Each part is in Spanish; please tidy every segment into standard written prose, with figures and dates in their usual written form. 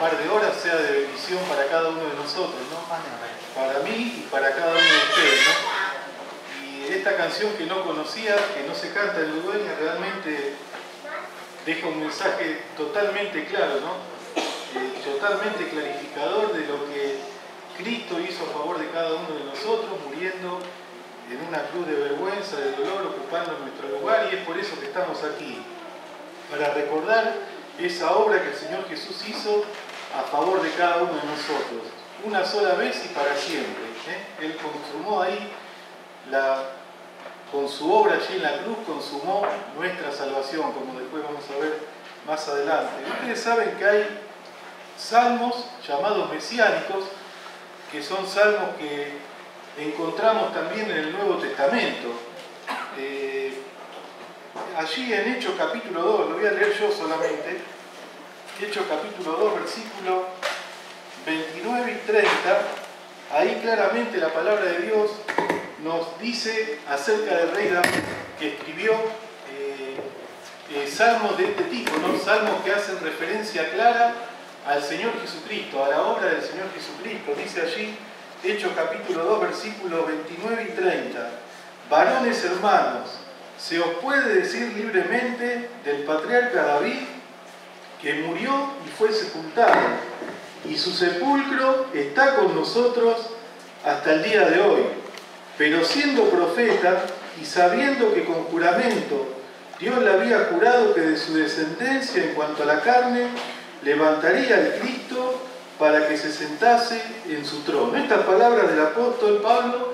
par de horas sea de bendición para cada uno de nosotros, ¿no? Para mí y para cada uno de ustedes, ¿no? Y esta canción que no conocía, que no se canta en Ludueña, realmente deja un mensaje totalmente claro, ¿no? Totalmente clarificador de lo que Cristo hizo a favor de cada uno de nosotros, muriendo en una cruz de vergüenza, de dolor, ocupando nuestro lugar, y es por eso que estamos aquí, para recordar esa obra que el Señor Jesús hizo a favor de cada uno de nosotros, una sola vez y para siempre. Él consumó ahí, con su obra allí en la cruz, consumó nuestra salvación, como después vamos a ver más adelante. Ustedes saben que hay salmos llamados mesiánicos, que son salmos que encontramos también en el Nuevo Testamento. Allí en Hechos capítulo 2, lo voy a leer yo solamente, Hechos capítulo 2, versículos 29 y 30, ahí claramente la palabra de Dios nos dice acerca del rey David, que escribió salmos de este tipo, ¿no? Salmos que hacen referencia clara al Señor Jesucristo, a la obra del Señor Jesucristo. Dice allí, Hechos capítulo 2, versículos 29 y 30. Varones hermanos, se os puede decir libremente del patriarca David, que murió y fue sepultado, y su sepulcro está con nosotros hasta el día de hoy. Pero siendo profeta, y sabiendo que con juramento Dios le había jurado que de su descendencia en cuanto a la carne, levantaría al Cristo para que se sentase en su trono. Estas palabras del apóstol Pablo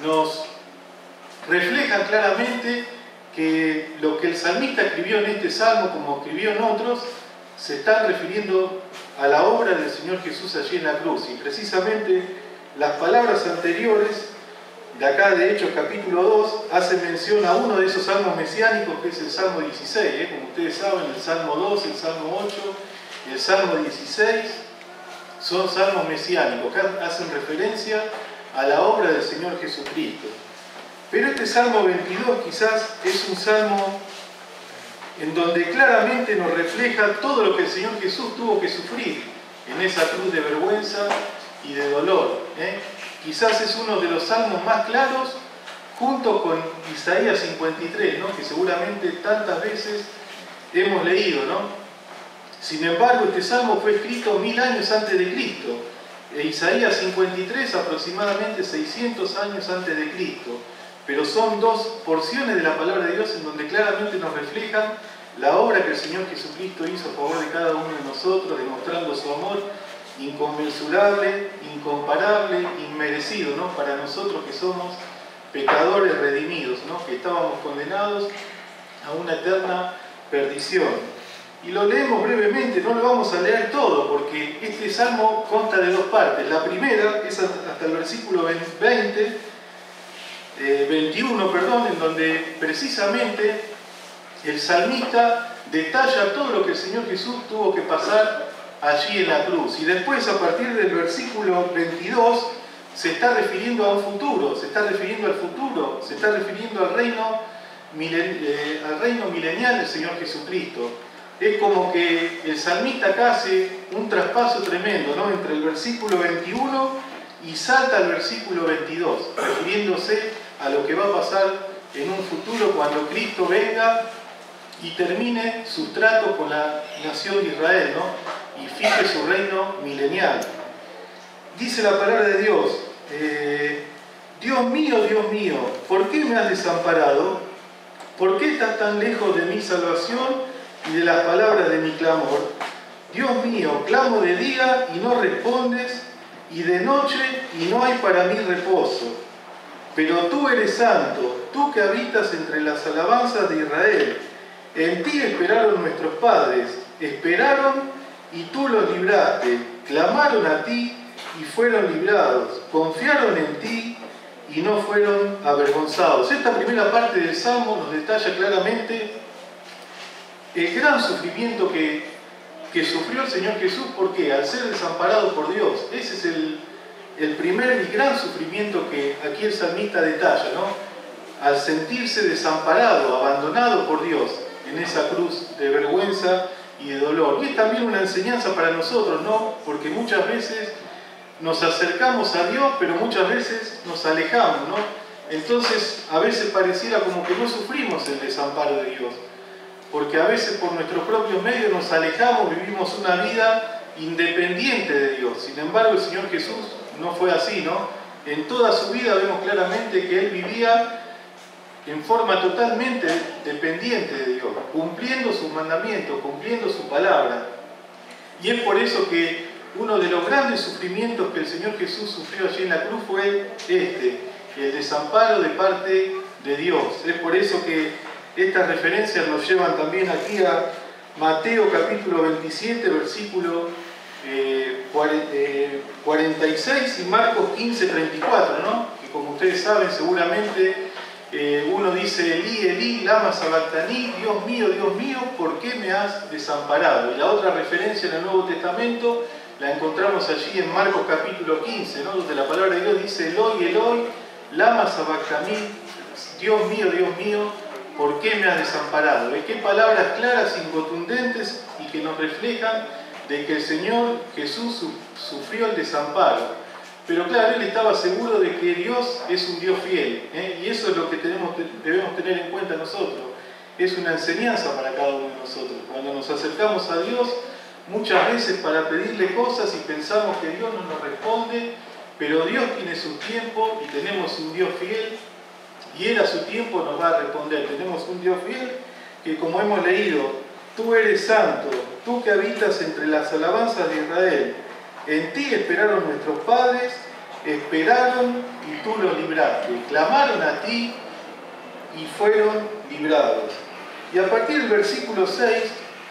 nos reflejan claramente que lo que el salmista escribió en este salmo, como escribió en otros, se está refiriendo a la obra del Señor Jesús allí en la cruz. Y precisamente las palabras anteriores de acá de Hechos capítulo 2 hacen mención a uno de esos salmos mesiánicos, que es el Salmo 16. Como ustedes saben, el Salmo 2, el Salmo 8 y el Salmo 16 son salmos mesiánicos que hacen referencia a la obra del Señor Jesucristo. Pero este Salmo 22 quizás es un salmo en donde claramente nos refleja todo lo que el Señor Jesús tuvo que sufrir en esa cruz de vergüenza y de dolor. Quizás es uno de los salmos más claros, junto con Isaías 53, ¿no? Que seguramente tantas veces hemos leído, ¿no? Sin embargo, este salmo fue escrito 1000 años antes de Cristo, e Isaías 53 aproximadamente 600 años antes de Cristo. Pero son dos porciones de la palabra de Dios en donde claramente nos reflejan la obra que el Señor Jesucristo hizo a favor de cada uno de nosotros, demostrando su amor inconmensurable, incomparable, inmerecido, ¿no? Para nosotros que somos pecadores redimidos, ¿no? Que estábamos condenados a una eterna perdición. Y lo leemos brevemente, no lo vamos a leer todo, porque este salmo consta de dos partes. La primera es hasta el versículo 21, en donde precisamente el salmista detalla todo lo que el Señor Jesús tuvo que pasar allí en la cruz. Y después, a partir del versículo 22, se está refiriendo a un futuro, se está refiriendo al futuro, se está refiriendo al reino milenial del Señor Jesucristo. Es como que el salmista acá hace un traspaso tremendo, ¿no? Entre el versículo 21 y salta al versículo 22, refiriéndose a lo que va a pasar en un futuro cuando Cristo venga y termine sus tratos con la nación de Israel, ¿no? Y fije su reino milenial. Dice la palabra de Dios, Dios mío, ¿por qué me has desamparado? ¿Por qué estás tan lejos de mi salvación y de las palabras de mi clamor? Dios mío, clamo de día y no respondes, y de noche y no hay para mí reposo. Pero tú eres santo, tú que habitas entre las alabanzas de Israel. En ti esperaron nuestros padres, esperaron y tú los libraste, clamaron a ti y fueron librados, confiaron en ti y no fueron avergonzados. Esta primera parte del Salmo nos detalla claramente el gran sufrimiento que sufrió el Señor Jesús. ¿Por qué? Al ser desamparado por Dios. Ese es el primer y gran sufrimiento que aquí el salmista detalla, ¿no? Al sentirse desamparado, abandonado por Dios en esa cruz de vergüenza y de dolor. Y es también una enseñanza para nosotros, ¿no? Porque muchas veces nos acercamos a Dios, pero muchas veces nos alejamos, ¿no? Entonces, a veces pareciera como que no sufrimos el desamparo de Dios, porque a veces por nuestros propios medios nos alejamos, vivimos una vida independiente de Dios. Sin embargo, el Señor Jesús no fue así, ¿no? En toda su vida vemos claramente que Él vivía en forma totalmente dependiente de Dios, cumpliendo sus mandamientos, cumpliendo su palabra. Y es por eso que uno de los grandes sufrimientos que el Señor Jesús sufrió allí en la cruz fue el desamparo de parte de Dios. Es por eso que estas referencias nos llevan también aquí a Mateo capítulo 27, versículo 46 y Marcos 15, 34, ¿no? Que como ustedes saben seguramente uno dice Elí, Elí, lama sabactaní, Dios mío, ¿por qué me has desamparado? Y la otra referencia en el Nuevo Testamento la encontramos allí en Marcos capítulo 15, ¿no? Donde la palabra de Dios dice Eloi, Eloi, lama sabactaní, Dios mío, ¿por qué me has desamparado? Qué palabras claras y contundentes y que nos reflejan de que el Señor Jesús sufrió el desamparo. Pero claro, Él estaba seguro de que Dios es un Dios fiel, y eso es lo que debemos tener en cuenta nosotros. Es una enseñanza para cada uno de nosotros. Cuando nos acercamos a Dios, muchas veces para pedirle cosas y pensamos que Dios no nos responde, pero Dios tiene su tiempo y tenemos un Dios fiel y Él a su tiempo nos va a responder. Tenemos un Dios fiel que, como hemos leído, tú eres santo, tú que habitas entre las alabanzas de Israel. En ti esperaron nuestros padres, esperaron y tú los libraste. Clamaron a ti y fueron librados. Y a partir del versículo 6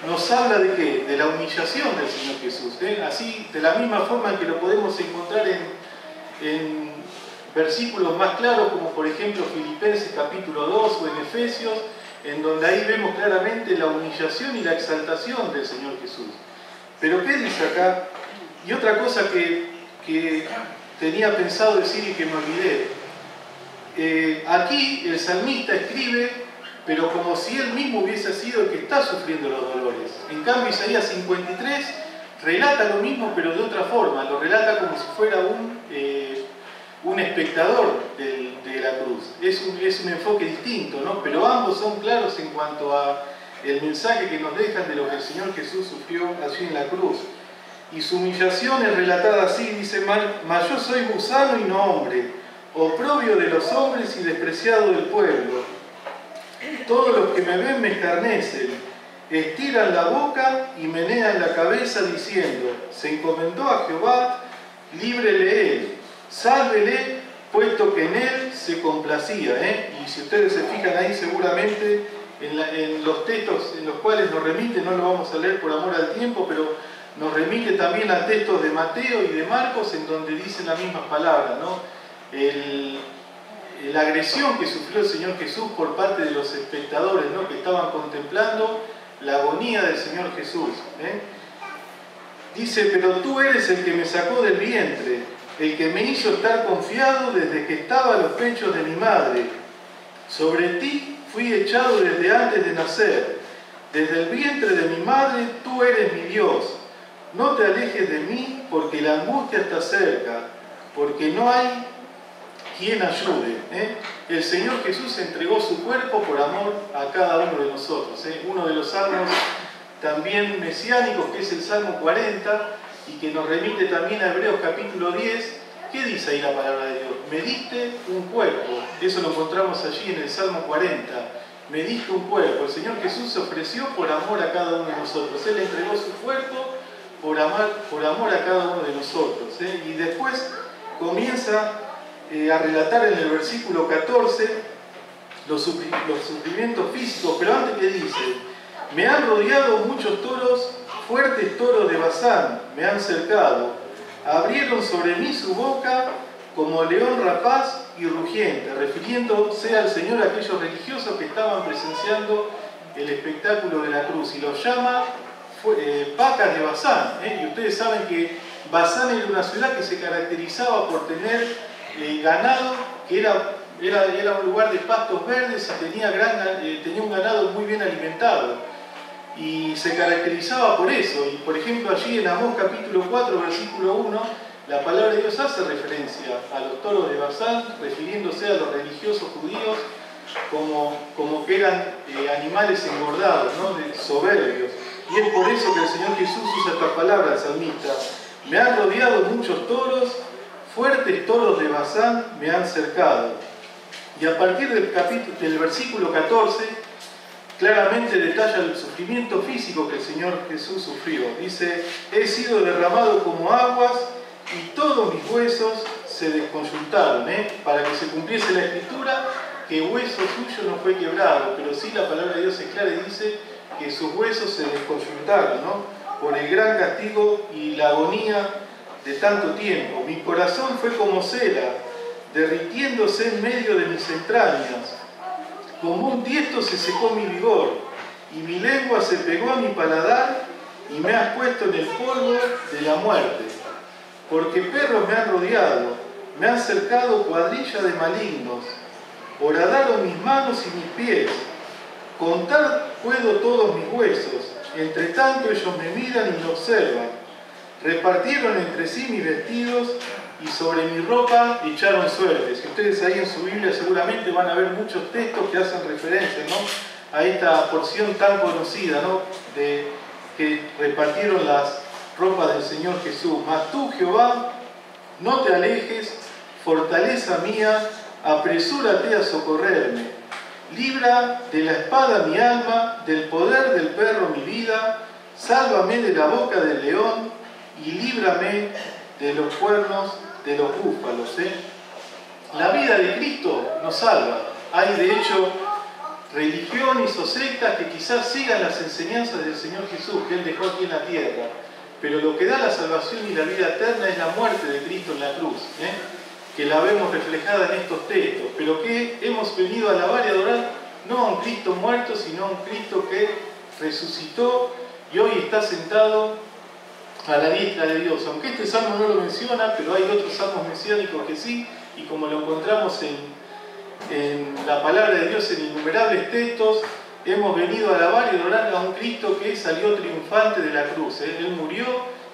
nos habla de ¿qué? De la humillación del Señor Jesús. Así, de la misma forma en que lo podemos encontrar en versículos más claros, como por ejemplo Filipenses capítulo 2 o en Efesios, en donde ahí vemos claramente la humillación y la exaltación del Señor Jesús. Pero ¿qué dice acá? Y otra cosa que tenía pensado decir y que me olvidé. Aquí el salmista escribe, pero como si él mismo hubiese sido el que está sufriendo los dolores. En cambio, Isaías 53 relata lo mismo, pero de otra forma. Lo relata como si fuera un espectador de la cruz. Es un enfoque distinto, ¿no? Pero ambos son claros en cuanto a el mensaje que nos dejan de lo que el Señor Jesús sufrió allí en la cruz. Y su humillación es relatada así, dice, mas yo soy gusano y no hombre, oprobio de los hombres y despreciado del pueblo. Todos los que me ven me escarnecen, estiran la boca y menean la cabeza diciendo, se encomendó a Jehová, líbrele él, sálvele, puesto que en él se complacía. Y si ustedes se fijan ahí seguramente en los textos en los cuales nos remite, no lo vamos a leer por amor al tiempo, pero nos remite también a textos de Mateo y de Marcos en donde dicen las mismas palabras, ¿no? La agresión que sufrió el Señor Jesús por parte de los espectadores, ¿no? Que estaban contemplando la agonía del Señor Jesús. Dice, pero tú eres el que me sacó del vientre, el que me hizo estar confiado desde que estaba a los pechos de mi madre. Sobre ti fui echado desde antes de nacer. Desde el vientre de mi madre tú eres mi Dios. No te alejes de mí, porque la angustia está cerca, porque no hay quien ayude. El Señor Jesús entregó su cuerpo por amor a cada uno de nosotros. Uno de los salmos también mesiánicos, que es el Salmo 40, y que nos remite también a Hebreos capítulo 10, ¿qué dice ahí la palabra de Dios? Me diste un cuerpo. Eso lo encontramos allí en el Salmo 40. Me diste un cuerpo. El Señor Jesús se ofreció por amor a cada uno de nosotros. Él entregó su cuerpo por amor a cada uno de nosotros. Y después comienza a relatar en el versículo 14 los sufrimientos físicos, pero antes que dice, me han rodeado muchos toros, fuertes toros de Basán, me han cercado, abrieron sobre mí su boca como león rapaz y rugiente, refiriéndose al Señor a aquellos religiosos que estaban presenciando el espectáculo de la cruz, y los llama vacas de Basán. Y ustedes saben que Basán era una ciudad que se caracterizaba por tener ganado, que era un lugar de pastos verdes y tenía un ganado muy bien alimentado. y se caracterizaba por eso. Y por ejemplo allí en Amós capítulo 4, versículo 1, la palabra de Dios hace referencia a los toros de Basán, refiriéndose a los religiosos judíos como que eran animales engordados, ¿no? Soberbios. Y es por eso que el Señor Jesús usa esta palabra al salmista. Me han rodeado muchos toros, fuertes toros de Basán me han cercado. Y a partir del versículo 14, claramente detalla el sufrimiento físico que el Señor Jesús sufrió. Dice, he sido derramado como aguas y todos mis huesos se desconjuntaron, para que se cumpliese la escritura, que hueso suyo no fue quebrado, pero sí la palabra de Dios es clara y dice que sus huesos se desconjuntaron, ¿no? Por el gran castigo y la agonía de tanto tiempo. Mi corazón fue como cera, derritiéndose en medio de mis entrañas. Como un tiesto se secó mi vigor, y mi lengua se pegó a mi paladar, y me has puesto en el polvo de la muerte. Porque perros me han rodeado, me han cercado cuadrilla de malignos. Horadaron mis manos y mis pies. Contar puedo todos mis huesos. Entre tanto ellos me miran y me observan. Repartieron entre sí mis vestidos y sobre mi ropa echaron suertes. Si ustedes ahí en su Biblia seguramente van a ver muchos textos que hacen referencia, ¿no?, a esta porción tan conocida, ¿no?, de que repartieron las ropas del Señor Jesús. Mas tú, Jehová, no te alejes, fortaleza mía, apresúrate a socorrerme. Libra de la espada mi alma, del poder del perro mi vida, sálvame de la boca del león y líbrame de los cuernos de los búfalos. La vida de Cristo nos salva. Hay de hecho religiones o sectas que quizás sigan las enseñanzas del Señor Jesús que Él dejó aquí en la tierra, pero lo que da la salvación y la vida eterna es la muerte de Cristo en la cruz, que la vemos reflejada en estos textos, pero que hemos venido a alabar y adorar no a un Cristo muerto, sino a un Cristo que resucitó y hoy está sentado a la diestra de Dios. Aunque este salmo no lo menciona, pero hay otros salmos mesiánicos que sí, y como lo encontramos en la palabra de Dios en innumerables textos, hemos venido a alabar y adorar a un Cristo que salió triunfante de la cruz. Él murió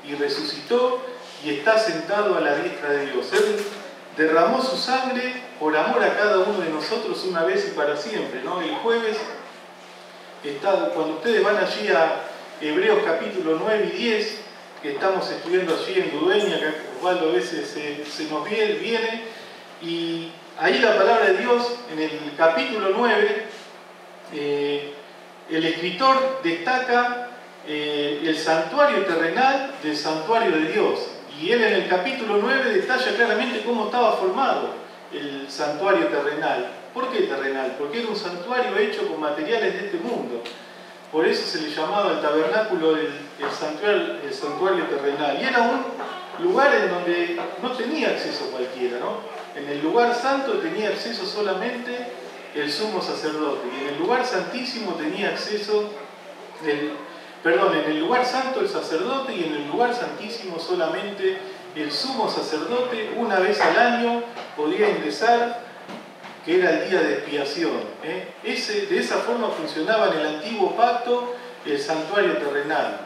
y resucitó y está sentado a la diestra de Dios. Él derramó su sangre por amor a cada uno de nosotros una vez y para siempre, ¿no? El jueves, cuando ustedes van allí a Hebreos capítulo 9 y 10, que estamos estudiando allí en Dueña, que Osvaldo a veces se nos viene, y ahí la palabra de Dios, en el capítulo 9, el escritor destaca el santuario terrenal del santuario de Dios. Y él en el capítulo 9 detalla claramente cómo estaba formado el santuario terrenal. ¿Por qué terrenal? Porque era un santuario hecho con materiales de este mundo. Por eso se le llamaba el tabernáculo el santuario terrenal. Y era un lugar en donde no tenía acceso cualquiera, ¿no? En el lugar santo tenía acceso solamente el sumo sacerdote. Y en el lugar santísimo tenía acceso en el lugar santo el sacerdote y en el lugar santísimo solamente el sumo sacerdote. Una vez al año podía ingresar, que era el día de expiación. De esa forma funcionaba en el antiguo pacto el santuario terrenal.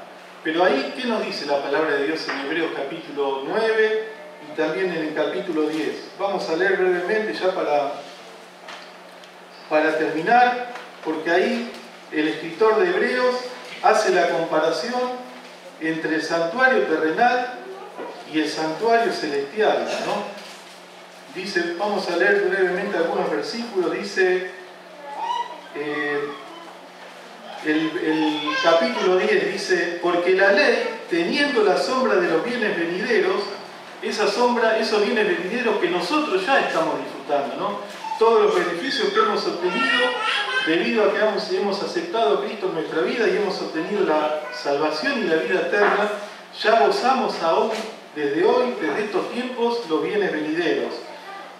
Pero ahí, ¿qué nos dice la palabra de Dios en Hebreos capítulo 9 y también en el capítulo 10? Vamos a leer brevemente ya para terminar, porque ahí el escritor de Hebreos hace la comparación entre el santuario terrenal y el santuario celestial, ¿no? Dice, vamos a leer brevemente algunos versículos. Dice el capítulo 10, dice, porque la ley, teniendo la sombra de los bienes venideros, esa sombra, esos bienes venideros que nosotros ya estamos disfrutando, ¿no? Todos los beneficios que hemos obtenido debido a que hemos aceptado a Cristo en nuestra vida y hemos obtenido la salvación y la vida eterna, ya gozamos aún desde hoy, desde estos tiempos, los bienes venideros.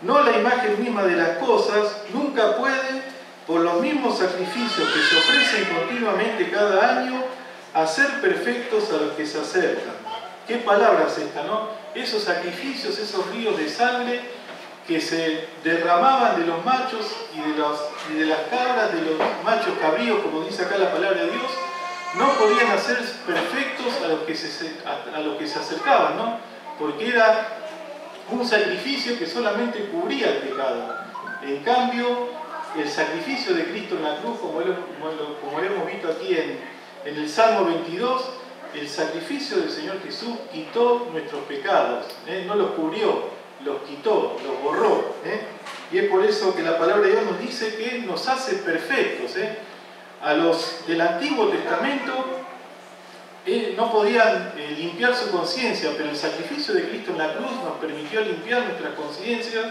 No la imagen misma de las cosas nunca puede, por los mismos sacrificios que se ofrecen continuamente cada año, hacer perfectos a los que se acercan. ¿Qué palabra es esta, no? Esos sacrificios, esos ríos de sangre que se derramaban de los machos y de las cabras, de los machos cabríos, como dice acá la palabra de Dios, no podían hacer perfectos a los que se acercaban, ¿no? Porque era un sacrificio que solamente cubría el pecado. En cambio, el sacrificio de Cristo en la cruz, como lo hemos visto aquí en el Salmo 22, el sacrificio del Señor Jesús quitó nuestros pecados, no los cubrió, los quitó, los borró. Y es por eso que la palabra de Dios nos dice que nos hace perfectos. A los del Antiguo Testamento no podían limpiar su conciencia, pero el sacrificio de Cristo en la cruz nos permitió limpiar nuestras conciencias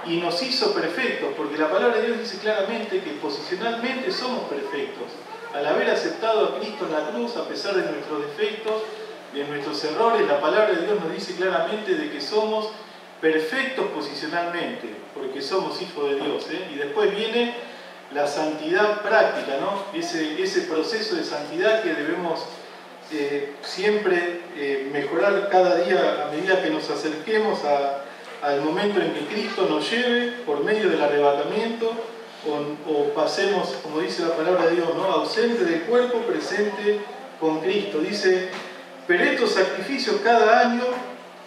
y nos hizo perfectos, porque la palabra de Dios dice claramente que posicionalmente somos perfectos. Al haber aceptado a Cristo en la cruz, a pesar de nuestros defectos, de nuestros errores, la palabra de Dios nos dice claramente de que somos perfectos posicionalmente, porque somos hijos de Dios. Y después viene la santidad práctica, ¿no? Ese proceso de santidad que debemos siempre mejorar cada día a medida que nos acerquemos al momento en que Cristo nos lleve por medio del arrebatamiento o pasemos, como dice la palabra de Dios, ¿no? Ausente del cuerpo, presente con Cristo. Dice, pero estos sacrificios cada año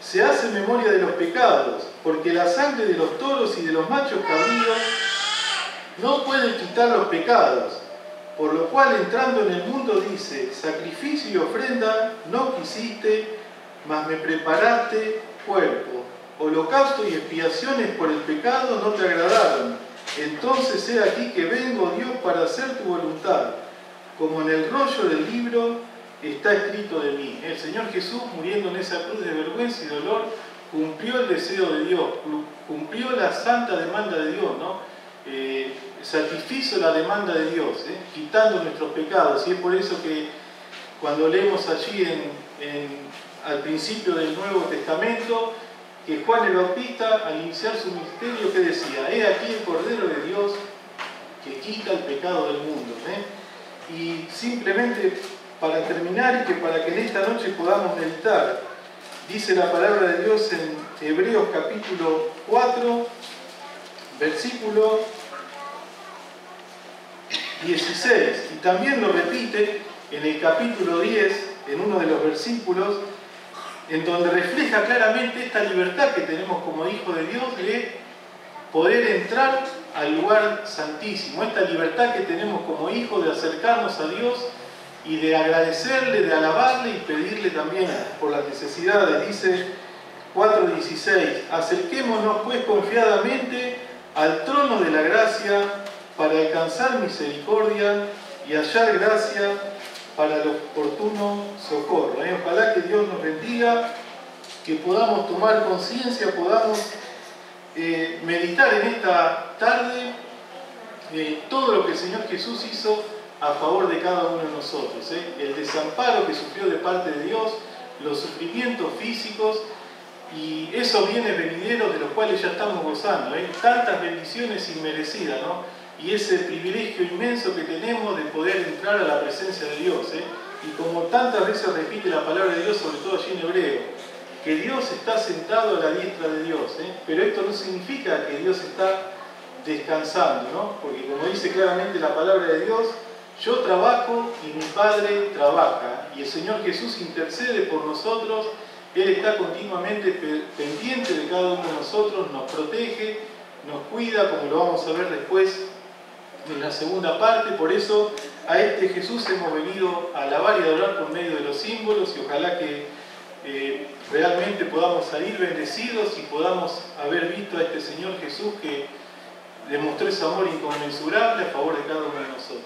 se hace memoria de los pecados, porque la sangre de los toros y de los machos cabríos no puede quitar los pecados, por lo cual entrando en el mundo dice, sacrificio y ofrenda no quisiste, mas me preparaste cuerpo. Holocausto y expiaciones por el pecado no te agradaron. Entonces he aquí que vengo, Dios, para hacer tu voluntad, como en el rollo del libro está escrito de mí. El Señor Jesús, muriendo en esa cruz de vergüenza y dolor, cumplió el deseo de Dios, cumplió la santa demanda de Dios, ¿no? Satisfizo la demanda de Dios, quitando nuestros pecados. Y es por eso que cuando leemos allí al principio del Nuevo Testamento, que Juan el Bautista, al iniciar su ministerio, ¿qué decía? He aquí el Cordero de Dios que quita el pecado del mundo. Y simplemente para terminar y que para que en esta noche podamos meditar, dice la palabra de Dios en Hebreos capítulo 4, versículo 16, y también lo repite en el capítulo 10, en uno de los versículos, en donde refleja claramente esta libertad que tenemos como hijos de Dios de poder entrar al lugar santísimo, esta libertad que tenemos como hijos de acercarnos a Dios y de agradecerle, de alabarle y pedirle también por las necesidades. Dice 4:16, acerquémonos pues confiadamente al trono de la gracia para alcanzar misericordia y hallar gracia para el oportuno socorro. Ojalá que Dios nos bendiga, que podamos tomar conciencia, podamos meditar en esta tarde todo lo que el Señor Jesús hizo a favor de cada uno de nosotros. El desamparo que sufrió de parte de Dios, los sufrimientos físicos y esos bienes venideros de los cuales ya estamos gozando. Tantas bendiciones inmerecidas, ¿no? Y ese privilegio inmenso que tenemos de poder entrar a la presencia de Dios. Y como tantas veces repite la palabra de Dios, sobre todo allí en Hebreo, que Dios está sentado a la diestra de Dios. Pero esto no significa que Dios está descansando, ¿no? Porque como dice claramente la palabra de Dios, yo trabajo y mi Padre trabaja. Y el Señor Jesús intercede por nosotros. Él está continuamente pendiente de cada uno de nosotros, nos protege, nos cuida, como lo vamos a ver después en la segunda parte. Por eso a este Jesús hemos venido a alabar y a adorar por medio de los símbolos, y ojalá que realmente podamos salir bendecidos y podamos haber visto a este Señor Jesús que demostró ese amor inconmensurable a favor de cada uno de nosotros.